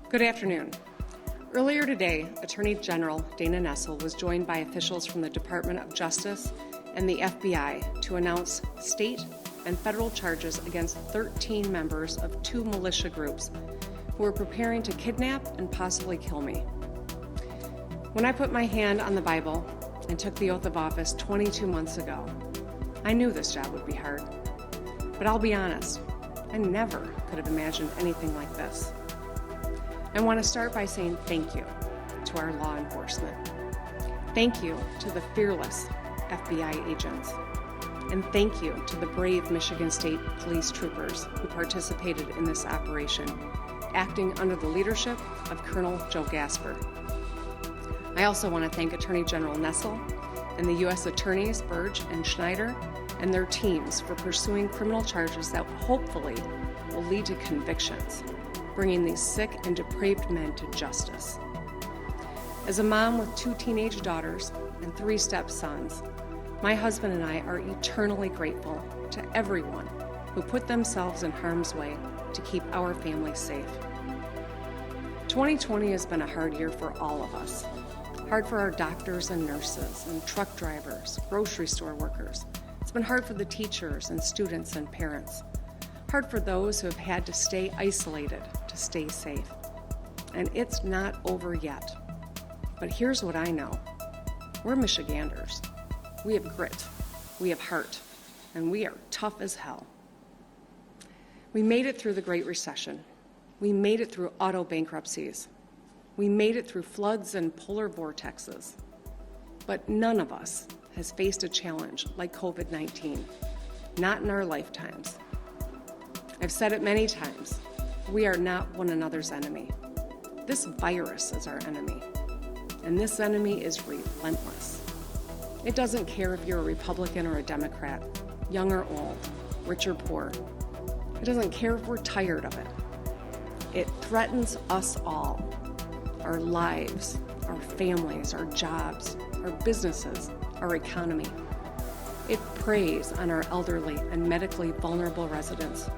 Good afternoon. Earlier today, Attorney General Dana Nessel was joined by officials from the Department of Justice and the FBI to announce state and federal charges against 13 members of 2 militia groups who were preparing to kidnap and possibly kill me. When I put my hand on the Bible and took the oath of office 22 months ago, I knew this job would be hard. But I'll be honest, I never could have imagined anything like this. I want to start by saying thank you to our law enforcement. Thank you to the fearless FBI agents. And thank you to the brave Michigan State Police troopers who participated in this operation, acting under the leadership of Colonel Joe Gasper. I also want to thank Attorney General Nessel and the U.S. Attorneys Burge and Schneider and their teams for pursuing criminal charges that hopefully will lead to convictions, bringing these sick and depraved men to justice. As a mom with 2 teenage daughters and 3 stepsons, my husband and I are eternally grateful to everyone who put themselves in harm's way to keep our family safe. 2020 has been a hard year for all of us. Hard for our doctors and nurses and truck drivers, grocery store workers. It's been hard for the teachers and students and parents. Hard for those who have had to stay isolated to stay safe. And it's not over yet. But here's what I know. We're Michiganders. We have grit, we have heart, and we are tough as hell. We made it through the Great Recession. We made it through auto bankruptcies. We made it through floods and polar vortexes. But none of us has faced a challenge like COVID-19, not in our lifetimes. I've said it many times, we are not one another's enemy. This virus is our enemy, and this enemy is relentless. It doesn't care if you're a Republican or a Democrat, young or old, rich or poor. It doesn't care if we're tired of it. It threatens us all, our lives, our families, our jobs, our businesses, our economy. It preys on our elderly and medically vulnerable residents.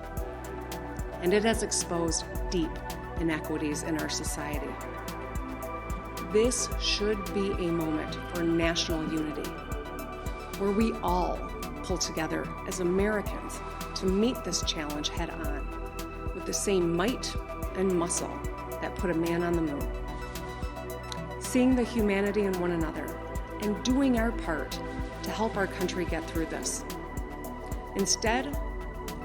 And it has exposed deep inequities in our society. This should be a moment for national unity, where we all pull together as Americans to meet this challenge head on, with the same might and muscle that put a man on the moon. Seeing the humanity in one another and doing our part to help our country get through this. Instead,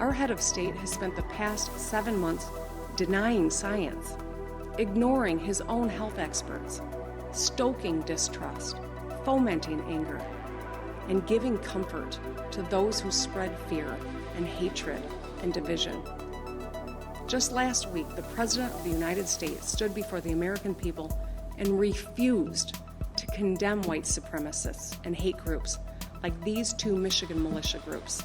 our head of state has spent the past 7 months denying science, ignoring his own health experts, stoking distrust, fomenting anger, and giving comfort to those who spread fear and hatred and division. Just last week, the President of the United States stood before the American people and refused to condemn white supremacists and hate groups like these 2 Michigan militia groups.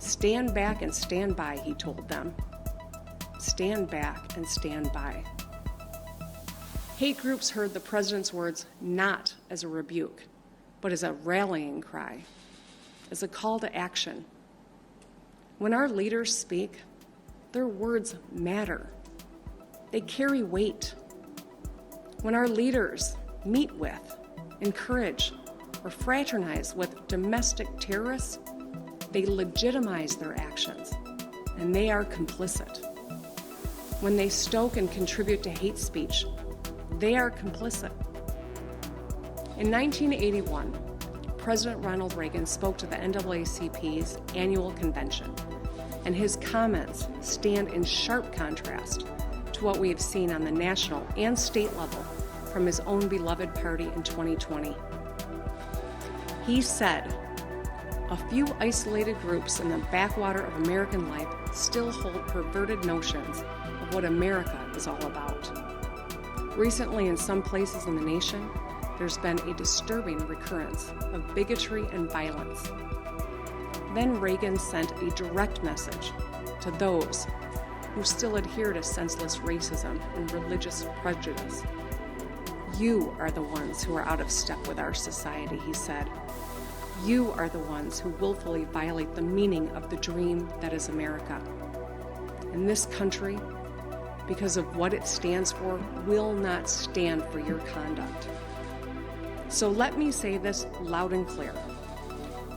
Stand back and stand by, he told them. Stand back and stand by. Hate groups heard the president's words not as a rebuke, but as a rallying cry, as a call to action. When our leaders speak, their words matter. They carry weight. When our leaders meet with, encourage, or fraternize with domestic terrorists, they legitimize their actions, and they are complicit. When they stoke and contribute to hate speech, they are complicit. In 1981, President Ronald Reagan spoke to the NAACP's annual convention, and his comments stand in sharp contrast to what we have seen on the national and state level from his own beloved party in 2020. He said, "A few isolated groups in the backwater of American life still hold perverted notions of what America is all about." Recently, in some places in the nation, there's been a disturbing recurrence of bigotry and violence. Then Reagan sent a direct message to those who still adhere to senseless racism and religious prejudice. "You are the ones who are out of step with our society," he said. "You are the ones who willfully violate the meaning of the dream that is America. In this country, because of what it stands for will not stand for your conduct. So let me say this loud and clear.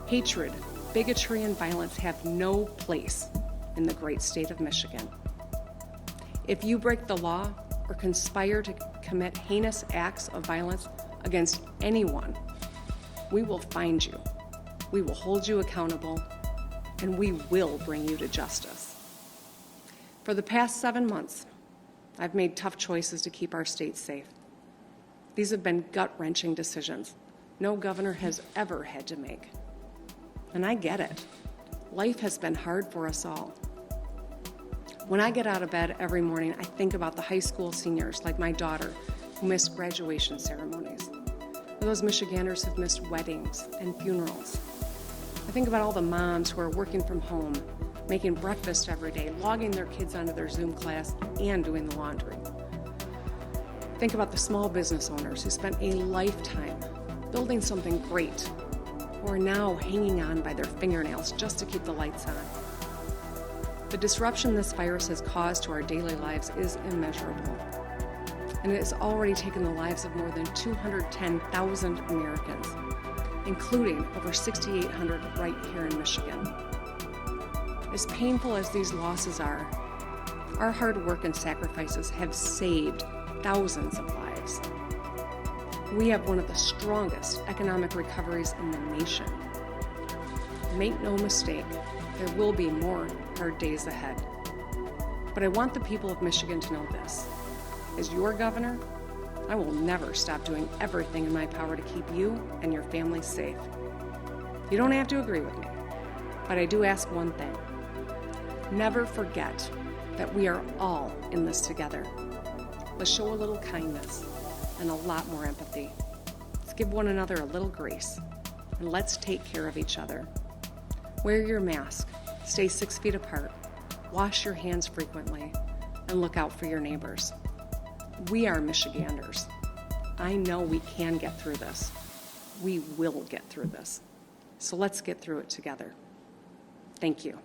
Hatred, bigotry, and violence have no place in the great state of Michigan. If you break the law or conspire to commit heinous acts of violence against anyone, we will find you, we will hold you accountable, and we will bring you to justice. For the past 7 months, I've made tough choices to keep our state safe. These have been gut-wrenching decisions no governor has ever had to make. And I get it. Life has been hard for us all. When I get out of bed every morning, I think about the high school seniors, like my daughter, who missed graduation ceremonies, or those Michiganders who've missed weddings and funerals. I think about all the moms who are working from home, making breakfast every day, logging their kids onto their Zoom class, and doing the laundry. Think about the small business owners who spent a lifetime building something great, who are now hanging on by their fingernails just to keep the lights on. The disruption this virus has caused to our daily lives is immeasurable, and it has already taken the lives of more than 210,000 Americans, including over 6,800 right here in Michigan. As painful as these losses are, our hard work and sacrifices have saved thousands of lives. We have one of the strongest economic recoveries in the nation. Make no mistake, there will be more hard days ahead. But I want the people of Michigan to know this. As your governor, I will never stop doing everything in my power to keep you and your family safe. You don't have to agree with me, but I do ask one thing. Never forget that we are all in this together. Let's show a little kindness and a lot more empathy. Let's give one another a little grace, and let's take care of each other. Wear your mask, stay 6 feet apart, wash your hands frequently, and look out for your neighbors. We are Michiganders. I know we can get through this. We will get through this. So let's get through it together. Thank you.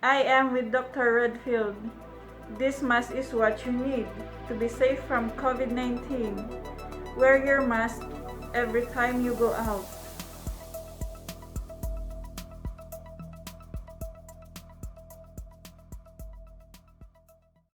I am with Dr. Redfield. This mask is what you need to be safe from COVID-19. Wear your mask every time you go out.